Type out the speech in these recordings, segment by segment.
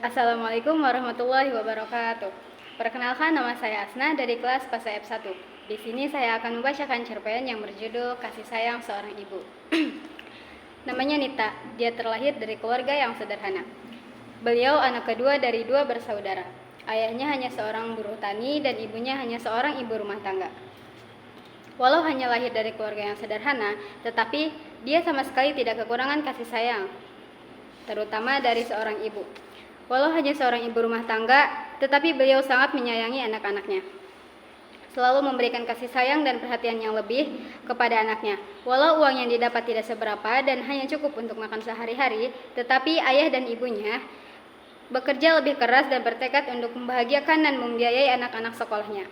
Assalamualaikum warahmatullahi wabarakatuh. Perkenalkan, nama saya Asna dari kelas PASA F1. Di sini saya akan membacakan cerpen yang berjudul Kasih Sayang Seorang Ibu. Namanya Nita. Dia terlahir dari keluarga yang sederhana. Beliau anak kedua dari 2 bersaudara. Ayahnya hanya seorang buruh tani dan ibunya hanya seorang ibu rumah tangga. Walau hanya lahir dari keluarga yang sederhana, tetapi dia sama sekali tidak kekurangan kasih sayang, terutama dari seorang ibu. Walau hanya seorang ibu rumah tangga, tetapi beliau sangat menyayangi anak-anaknya. Selalu memberikan kasih sayang dan perhatian yang lebih kepada anaknya. Walau uang yang didapat tidak seberapa dan hanya cukup untuk makan sehari-hari, tetapi ayah dan ibunya bekerja lebih keras dan bertekad untuk membahagiakan dan membiayai anak-anak sekolahnya.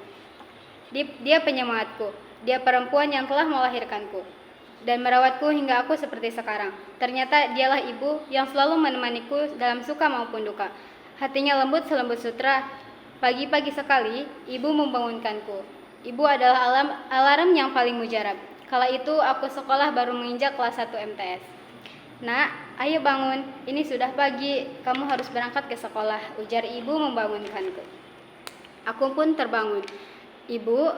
Dia penyemangatku. Dia perempuan yang telah melahirkanku dan merawatku hingga aku seperti sekarang. Ternyata dialah ibu yang selalu menemaniku dalam suka maupun duka. Hatinya lembut selembut sutra. Pagi-pagi sekali, ibu membangunkanku. Ibu adalah alarm yang paling mujarab. Kala itu aku sekolah baru menginjak kelas 1 MTS. Nak, ayo bangun, ini sudah pagi, kamu harus berangkat ke sekolah, ujar ibu membangunkanku. Aku pun terbangun. Ibu,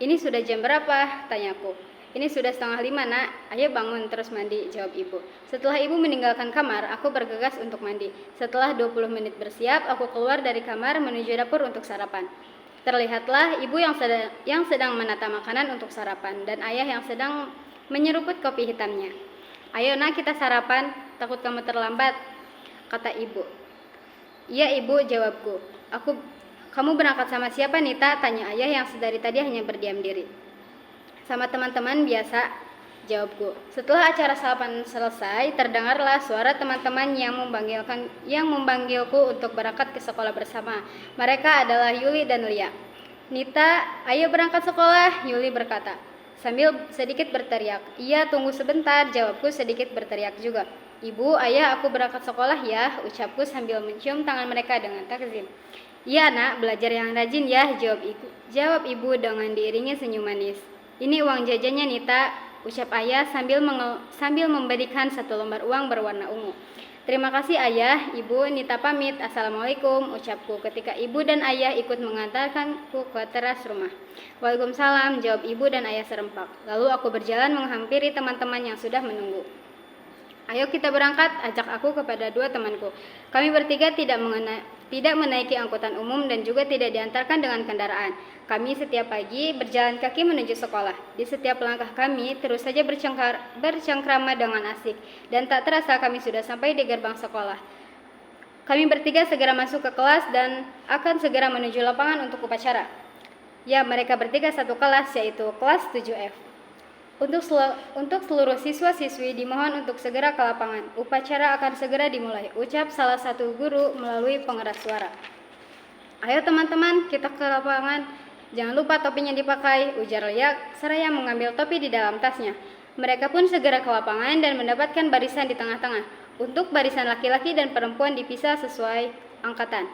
ini sudah jam berapa? Tanyaku. Ini sudah 4:30, nak. Ayo bangun terus mandi, jawab ibu. Setelah ibu meninggalkan kamar, aku bergegas untuk mandi. Setelah 20 menit bersiap, aku keluar dari kamar menuju dapur untuk sarapan. Terlihatlah ibu yang sedang menata makanan untuk sarapan dan ayah yang sedang menyeruput kopi hitamnya. Ayo nak, kita sarapan, takut kamu terlambat, kata ibu. Iya ibu, jawabku. Kamu berangkat sama siapa Nita? Tanya ayah yang sedari tadi hanya berdiam diri. Sama teman-teman biasa, jawabku. Setelah acara sarapan selesai, terdengarlah suara teman-teman yang memanggilku untuk berangkat ke sekolah bersama. Mereka adalah Yuli dan Lia. Nita, ayo berangkat sekolah, Yuli berkata sambil sedikit berteriak. Iya, tunggu sebentar, jawabku sedikit berteriak juga. Ibu, ayah, aku berangkat sekolah ya, ucapku sambil mencium tangan mereka dengan takzim. Iya nak, belajar yang rajin ya, jawab ibu dengan diiringi senyum manis. Ini uang jajannya Nita, ucap ayah sambil memberikan 1 lembar uang berwarna ungu. Terima kasih ayah, ibu, Nita pamit, assalamualaikum, ucapku ketika ibu dan ayah ikut mengantarkanku ke teras rumah. Waalaikumsalam, jawab ibu dan ayah serempak. Lalu aku berjalan menghampiri teman-teman yang sudah menunggu. Ayo kita berangkat, ajak aku kepada 2 temanku. Kami bertiga tidak menaiki angkutan umum dan juga tidak diantarkan dengan kendaraan. Kami setiap pagi berjalan kaki menuju sekolah. Di setiap langkah kami terus saja bercengkrama dengan asik. Dan tak terasa kami sudah sampai di gerbang sekolah. Kami bertiga segera masuk ke kelas dan akan segera menuju lapangan untuk upacara. Ya, mereka bertiga satu kelas, yaitu kelas 7F. Untuk seluruh siswa-siswi dimohon untuk segera ke lapangan. Upacara akan segera dimulai, ucap salah satu guru melalui pengeras suara. Ayo teman-teman, kita ke lapangan. Jangan lupa topinya dipakai, ujar Lia seraya mengambil topi di dalam tasnya. Mereka pun segera ke lapangan dan mendapatkan barisan di tengah-tengah. Untuk barisan laki-laki dan perempuan dipisah sesuai angkatan.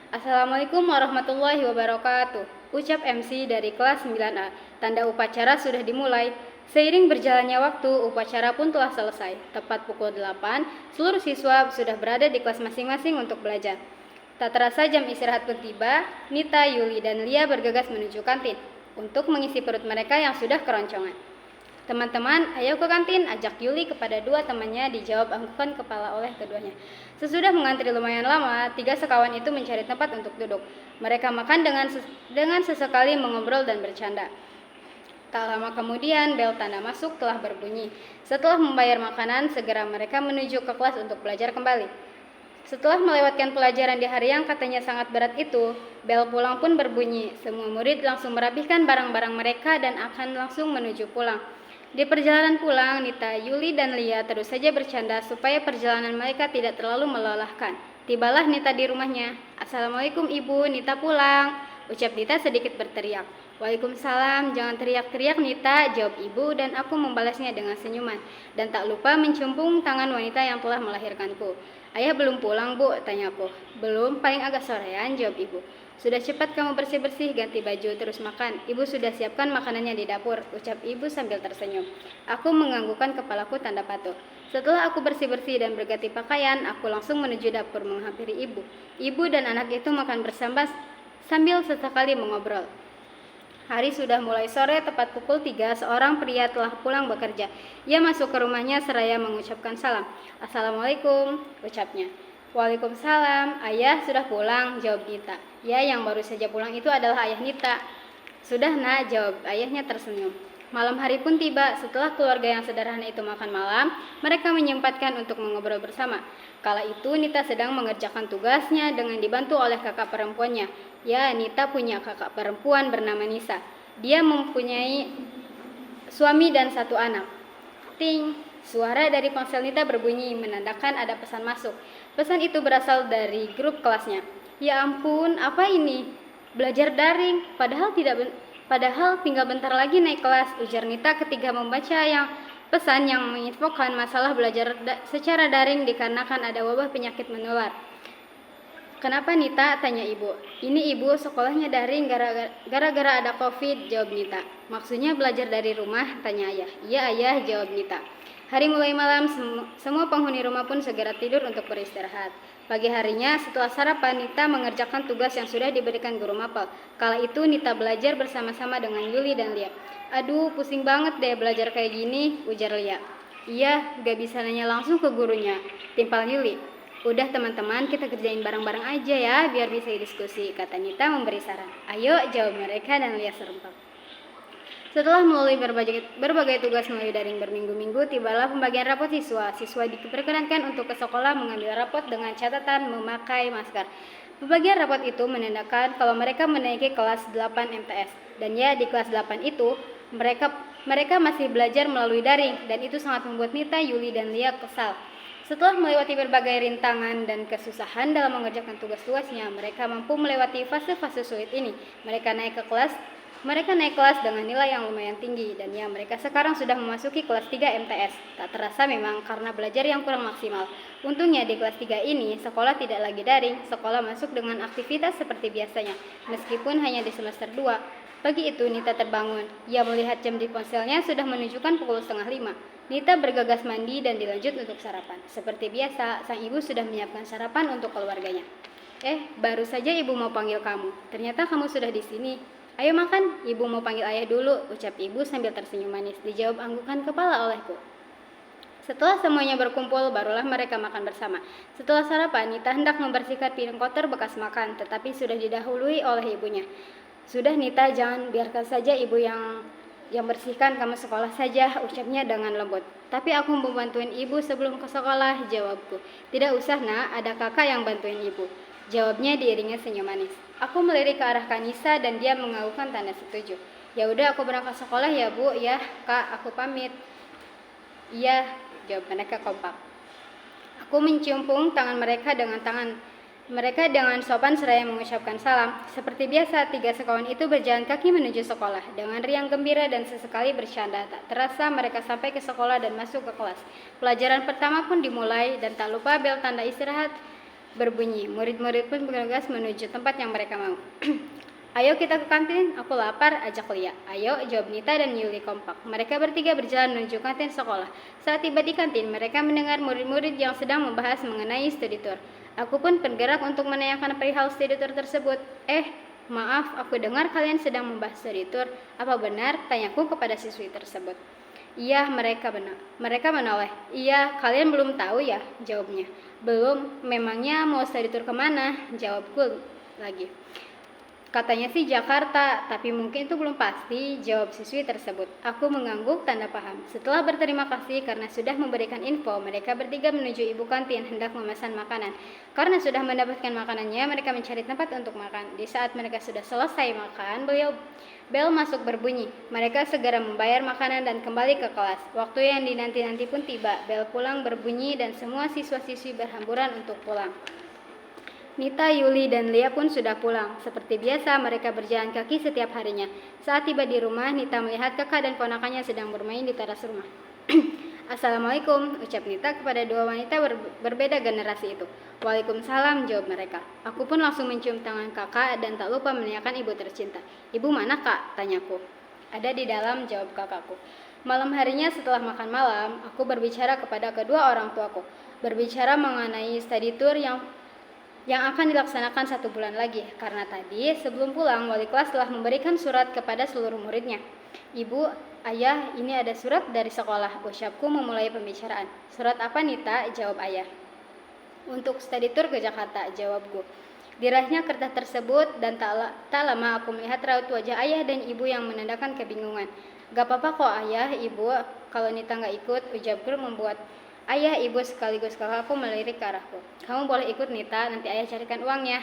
Assalamualaikum warahmatullahi wabarakatuh, ucap MC dari kelas 9A. Tanda upacara sudah dimulai. Seiring berjalannya waktu, upacara pun telah selesai. Tepat pukul 8, seluruh siswa sudah berada di kelas masing-masing untuk belajar. Tak terasa jam istirahat pun tiba. Nita, Yuli, dan Lia bergegas menuju kantin untuk mengisi perut mereka yang sudah keroncongan. Teman-teman, ayo ke kantin, ajak Yuli kepada 2 temannya, dijawab anggukan kepala oleh keduanya. Sesudah mengantri lumayan lama, 3 sekawan itu mencari tempat untuk duduk. Mereka makan dengan sesekali mengobrol dan bercanda. Tak lama kemudian, bel tanda masuk telah berbunyi. Setelah membayar makanan, segera mereka menuju ke kelas untuk belajar kembali. Setelah melewatkan pelajaran di hari yang katanya sangat berat itu, bel pulang pun berbunyi. Semua murid langsung merapihkan barang-barang mereka dan akan langsung menuju pulang. Di perjalanan pulang, Nita, Yuli, dan Lia terus saja bercanda supaya perjalanan mereka tidak terlalu melelahkan. Tibalah Nita di rumahnya. Assalamualaikum ibu, Nita pulang, ucap Nita sedikit berteriak. Waalaikumsalam, jangan teriak-teriak Nita, jawab ibu dan aku membalasnya dengan senyuman. Dan tak lupa menciumpung tangan wanita yang telah melahirkanku. Ayah belum pulang bu, tanyaku. Belum, paling agak sorean, jawab ibu. Sudah cepat kamu bersih-bersih, ganti baju, terus makan. Ibu sudah siapkan makanannya di dapur, ucap ibu sambil tersenyum. Aku menganggukkan kepalaku tanda patuh. Setelah aku bersih-bersih dan berganti pakaian, aku langsung menuju dapur menghampiri ibu. Ibu dan anak itu makan bersama sambil sesekali mengobrol. Hari sudah mulai sore, tepat pukul 3, seorang pria telah pulang bekerja. Ia masuk ke rumahnya seraya mengucapkan salam. Assalamualaikum, ucapnya. Waalaikumsalam, ayah sudah pulang, jawab Nita. Ya, yang baru saja pulang itu adalah ayah Nita. Sudah nak, jawab ayahnya tersenyum. Malam hari pun tiba. Setelah keluarga yang sederhana itu makan malam, mereka menyempatkan untuk mengobrol bersama. Kala itu Nita sedang mengerjakan tugasnya dengan dibantu oleh kakak perempuannya. Ya, Nita punya kakak perempuan bernama Nisa. Dia mempunyai suami dan 1 anak. Ting, suara dari ponsel Nita berbunyi menandakan ada pesan masuk. Pesan itu berasal dari grup kelasnya. Ya ampun, apa ini? Belajar daring, padahal tinggal bentar lagi naik kelas, ujar Nita ketika membaca pesan yang menginfokan masalah belajar secara daring dikarenakan ada wabah penyakit menular. Kenapa Nita? Tanya ibu. Ini ibu, sekolahnya daring gara-gara ada COVID, jawab Nita. Maksudnya belajar dari rumah? Tanya ayah. Iya ayah, jawab Nita. Hari mulai malam, semua penghuni rumah pun segera tidur untuk beristirahat. Pagi harinya, setelah sarapan, Nita mengerjakan tugas yang sudah diberikan guru mapel. Kala itu Nita belajar bersama-sama dengan Yuli dan Lia. Aduh, pusing banget deh belajar kayak gini, ujar Lia. Iya, gak bisa nanya langsung ke gurunya, timpal Yuli. Udah teman-teman, kita kerjain bareng-bareng aja ya, biar bisa diskusi, kata Nita memberi saran. Ayo, jawab mereka dan Lia serempak. Setelah melalui berbagai tugas melalui daring berminggu-minggu, tibalah pembagian rapot siswa. Siswa diperkenankan untuk ke sekolah mengambil rapot dengan catatan memakai masker. Pembagian rapot itu menandakan kalau mereka menaiki kelas 8 MTS. Dan ya, di kelas 8 itu, mereka masih belajar melalui daring, dan itu sangat membuat Nita, Yuli, dan Lia kesal. Setelah melewati berbagai rintangan dan kesusahan dalam mengerjakan tugas-tugasnya, mereka mampu melewati fase-fase sulit ini. Mereka naik kelas dengan nilai yang lumayan tinggi, dan ya, mereka sekarang sudah memasuki kelas 3 MTS. Tak terasa memang karena belajar yang kurang maksimal. Untungnya di kelas 3 ini, sekolah tidak lagi daring, sekolah masuk dengan aktivitas seperti biasanya, meskipun hanya di semester 2. Pagi itu Nita terbangun. Ia melihat jam di ponselnya sudah menunjukkan pukul 4:30. Nita bergegas mandi dan dilanjut untuk sarapan. Seperti biasa, sang ibu sudah menyiapkan sarapan untuk keluarganya. Baru saja ibu mau panggil kamu. Ternyata kamu sudah di sini. Ayo makan, ibu mau panggil ayah dulu, ucap ibu sambil tersenyum manis. Dijawab anggukan kepala olehku. Setelah semuanya berkumpul, barulah mereka makan bersama. Setelah sarapan, Nita hendak membersihkan piring kotor bekas makan, tetapi sudah didahului oleh ibunya. Sudah Nita, jangan, biarkan saja ibu yang bersihkan, kamu sekolah saja, ucapnya dengan lembut. Tapi aku mau bantuin ibu sebelum ke sekolah, jawabku. Tidak usah nak, ada kakak yang bantuin ibu, jawabnya diiringi senyum manis. Aku melirik ke arah Kanisa dan dia menganggukkan tanda setuju. Ya udah, aku berangkat sekolah ya bu. Ya kak, aku pamit. Iya, jawab mereka kompak. Aku menciumpung tangan mereka dengan sopan seraya mengucapkan salam. Seperti biasa, 3 sekawan itu berjalan kaki menuju sekolah dengan riang gembira dan sesekali bercanda. Tak terasa mereka sampai ke sekolah dan masuk ke kelas. Pelajaran pertama pun dimulai dan tak lupa bel tanda istirahat berbunyi. Murid-murid pun bergegas menuju tempat yang mereka mau. Ayo kita ke kantin, aku lapar, ajak Lia. Ayo, jawab Nita dan Yuli kompak. Mereka bertiga berjalan menuju kantin sekolah. Saat tiba di kantin, mereka mendengar murid-murid yang sedang membahas mengenai studi tour. Aku pun bergerak untuk menanyakan perihal studi tour tersebut. Maaf, aku dengar kalian sedang membahas studi tour. Apa benar? Tanyaku kepada siswi tersebut. Iya, mereka menoleh. Iya, kalian belum tahu ya? Jawabnya. Belum, memangnya mau studi tour kemana? Jawabku lagi. Katanya sih Jakarta, tapi mungkin itu belum pasti, jawab siswi tersebut. Aku mengangguk tanda paham. Setelah berterima kasih karena sudah memberikan info, mereka bertiga menuju ibu kantin hendak memesan makanan. Karena sudah mendapatkan makanannya, mereka mencari tempat untuk makan. Di saat mereka sudah selesai makan, bel masuk berbunyi. Mereka segera membayar makanan dan kembali ke kelas. Waktu yang dinanti-nanti pun tiba. Bel pulang berbunyi dan semua siswa-siswi berhamburan untuk pulang. Nita, Yuli, dan Lia pun sudah pulang. Seperti biasa, mereka berjalan kaki setiap harinya. Saat tiba di rumah, Nita melihat kakak dan ponakannya sedang bermain di teras rumah. Assalamualaikum, ucap Nita kepada dua wanita berbeda generasi itu. Waalaikumsalam, jawab mereka. Aku pun langsung mencium tangan kakak dan tak lupa menanyakan ibu tercinta. Ibu mana kak? Tanyaku. Ada di dalam, jawab kakakku. Malam harinya setelah makan malam, aku berbicara kepada kedua orang tuaku. Berbicara mengenai study tour yang akan dilaksanakan 1 bulan lagi. Karena tadi sebelum pulang, wali kelas telah memberikan surat kepada seluruh muridnya. Ibu, ayah, ini ada surat dari sekolah, ucapku memulai pembicaraan. Surat apa Nita? Jawab ayah. Untuk study tour ke Jakarta, jawabku. Diraihnya kertas tersebut dan tak lama aku melihat raut wajah ayah dan ibu yang menandakan kebingungan. Gak apa-apa kok ayah, ibu, kalau Nita gak ikut, ucapku membuat ayah, ibu sekaligus kakakku melirik ke arahku. Kamu boleh ikut Nita, nanti ayah carikan uangnya,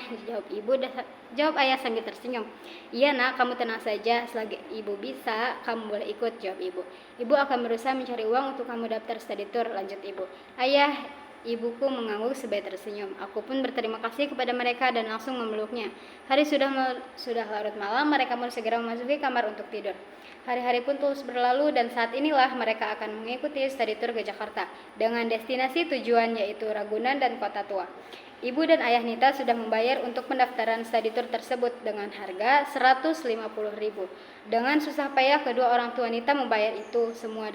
jawab ayah sambil tersenyum. Iya nak, kamu tenang saja, selagi ibu bisa, kamu boleh ikut, jawab ibu. Ibu akan berusaha mencari uang untuk kamu daftar study tour, lanjut ibu. Ayah, ibuku mengangguk sebaya tersenyum. Aku pun berterima kasih kepada mereka dan langsung memeluknya. Hari sudah larut malam, mereka pun segera memasuki kamar untuk tidur. Hari-hari pun terus berlalu dan saat inilah mereka akan mengikuti study tour ke Jakarta dengan destinasi tujuan yaitu Ragunan dan Kota Tua. Ibu dan ayah Nita sudah membayar untuk pendaftaran study tour tersebut dengan harga 150.000. Dengan susah payah kedua orang tua Nita membayar itu semua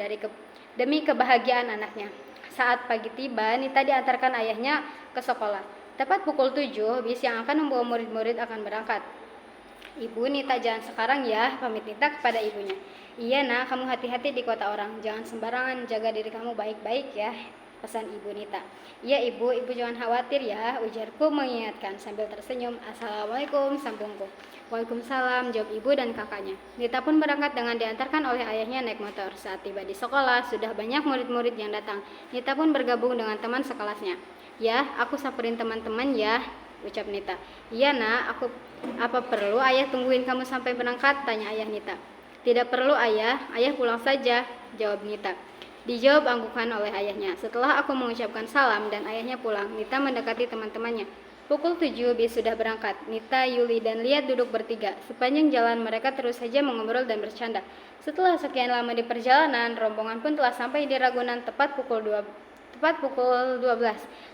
demi kebahagiaan anaknya. Saat pagi tiba, Nita diantarkan ayahnya ke sekolah. Tepat pukul 7, bis yang akan membawa murid-murid akan berangkat. Ibu, Nita jalan sekarang ya, pamit Nita kepada ibunya. Iya nak, kamu hati-hati di kota orang, jangan sembarangan, jaga diri kamu baik-baik ya, pesan ibu Nita. Iya ibu jangan khawatir ya, ujarku mengingatkan sambil tersenyum. Assalamualaikum, sambungku. Waalaikumsalam, jawab ibu dan kakaknya. Nita pun berangkat dengan diantarkan oleh ayahnya naik motor. Saat tiba di sekolah, sudah banyak murid-murid yang datang. Nita pun bergabung dengan teman sekelasnya. Ya, aku samperin teman-teman ya, ucap Nita. Iya nak, apa perlu ayah tungguin kamu sampai berangkat? Tanya ayah Nita. Tidak perlu ayah pulang saja, jawab Nita. Dijawab anggukan oleh ayahnya. Setelah aku mengucapkan salam dan ayahnya pulang, Nita mendekati teman-temannya. Pukul 7 bis sudah berangkat. Nita, Yuli, dan Liat duduk bertiga. Sepanjang jalan mereka terus saja mengobrol dan bercanda. Setelah sekian lama di perjalanan, rombongan pun telah sampai di Ragunan tepat pukul 12.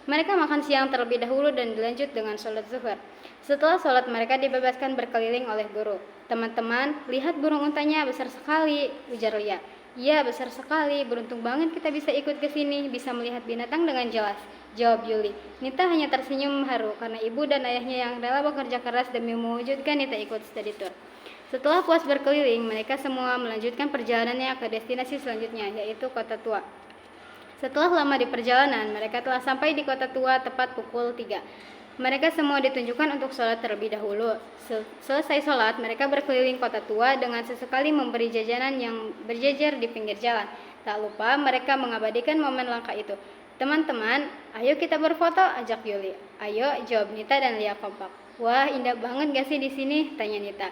Mereka makan siang terlebih dahulu dan dilanjut dengan sholat zuhur. Setelah sholat mereka dibebaskan berkeliling oleh guru. Teman-teman, lihat burung untanya besar sekali, ujar Lia. Iya besar sekali, beruntung banget kita bisa ikut ke sini, bisa melihat binatang dengan jelas, jawab Yuli. Nita hanya tersenyum haru karena ibu dan ayahnya yang rela bekerja keras demi mewujudkan Nita ikut study tour. Setelah puas berkeliling, mereka semua melanjutkan perjalanannya ke destinasi selanjutnya, yaitu Kota Tua. Setelah lama di perjalanan, mereka telah sampai di Kota Tua tepat pukul 3. Mereka semua ditunjukkan untuk sholat terlebih dahulu. Selesai sholat, mereka berkeliling Kota Tua dengan sesekali memberi jajanan yang berjejer di pinggir jalan. Tak lupa mereka mengabadikan momen langka itu. Teman-teman, ayo kita berfoto, ajak Yuli. Ayo, jawab Nita dan Lia kompak. Wah, indah banget gak sih di sini? Tanya Nita.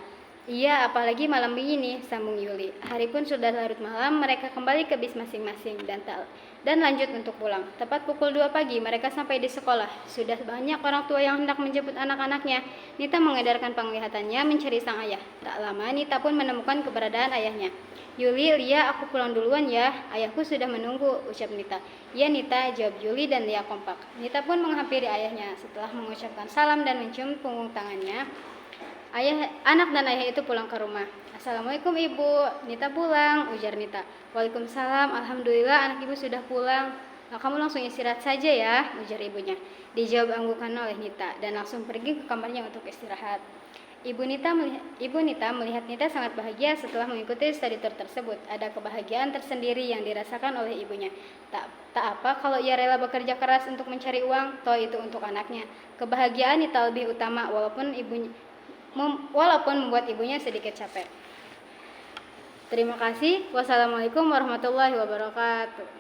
Iya, apalagi malam begini, sambung Yuli. Hari pun sudah larut malam, mereka kembali ke bis masing-masing dan lanjut untuk pulang. Tepat pukul 2 pagi, mereka sampai di sekolah. Sudah banyak orang tua yang hendak menjemput anak-anaknya. Nita mengedarkan penglihatannya mencari sang ayah. Tak lama, Nita pun menemukan keberadaan ayahnya. Yuli, Lia, aku pulang duluan ya. Ayahku sudah menunggu, ucap Nita. Ya Nita, jawab Yuli dan Lia kompak. Nita pun menghampiri ayahnya. Setelah mengucapkan salam dan mencium punggung tangannya, anak dan ayah itu pulang ke rumah. Assalamualaikum ibu, Nita pulang, ujar Nita. Waalaikumsalam, alhamdulillah anak ibu sudah pulang. Nah, kamu langsung istirahat saja ya, ujar ibunya. Dijawab anggukan oleh Nita dan langsung pergi ke kamarnya untuk istirahat. Ibu Nita melihat Nita sangat bahagia setelah mengikuti study tour tersebut. Ada kebahagiaan tersendiri yang dirasakan oleh ibunya. Tak apa kalau ia rela bekerja keras untuk mencari uang, toh itu untuk anaknya. Kebahagiaan Nita lebih utama walaupun membuat ibunya sedikit capek. Terima kasih. Wassalamualaikum warahmatullahi wabarakatuh.